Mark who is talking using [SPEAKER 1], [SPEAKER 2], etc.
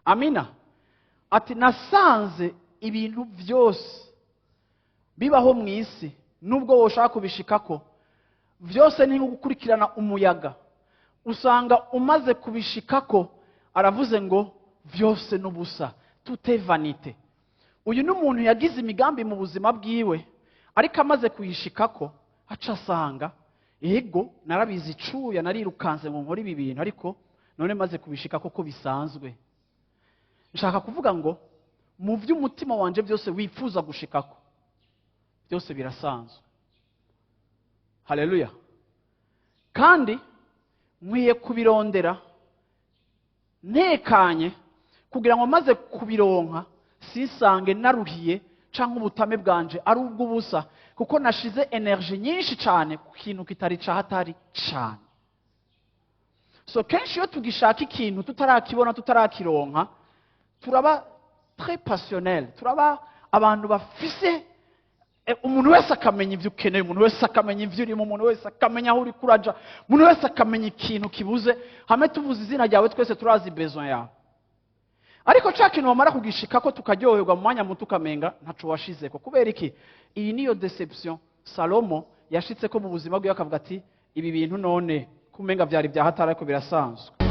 [SPEAKER 1] Amina ati nasanze ibintu byose bibaho mu isi nubwo woshaka kubishikako byose ni nko gukurikirana umuyaga, usanga umaze kubishikako aravuze ngo byose n'ubusa, tute vanite. Uyu n'umuntu yagize imigambi mu buzima bwiwe, ariko amaze kuyishikako aca asanga ego narabizi icuya narirukanze ngo nkore ibi bintu, ariko none maze kubishikako ko bisanzwe. Nshaka kuvuga ngo mu by'umutima wanje byose wifuza gushikako byose birasanzwe. Haleluya. Kandi nkwiye kubirondera ntekanye kugira ngo maze kubironka sisange naruhiye canke ubutame bwanje ari ubw'ubusa, kuko nashize energy nyinshi cyane ku kintu kitari cahatari cyane. So kenshi iyo tugishaka ikintu tutarakibona tutarakironka, turaba très passionnel, turaba abantu bafise umuntu wese akamenya ibyo ukeneye, umuntu wese akamenya ibyo urimo, umuntu wese akamenya aho uri kuraja, umuntu wese akamenya ikintu kibuze. Hamwe tuvuze izina ryawe twese turazi besoin yawe, ariko ca kintu wamara kugishikako tukaryoherwa mu mwanya muto ukamenga ntaco washizeko. Kubera iki? Iyi niyo deception Salomo yashitseko mu buzima bwe, akavuga ati ibi bintu none kumenga byari byahatari ariko birasanzwe.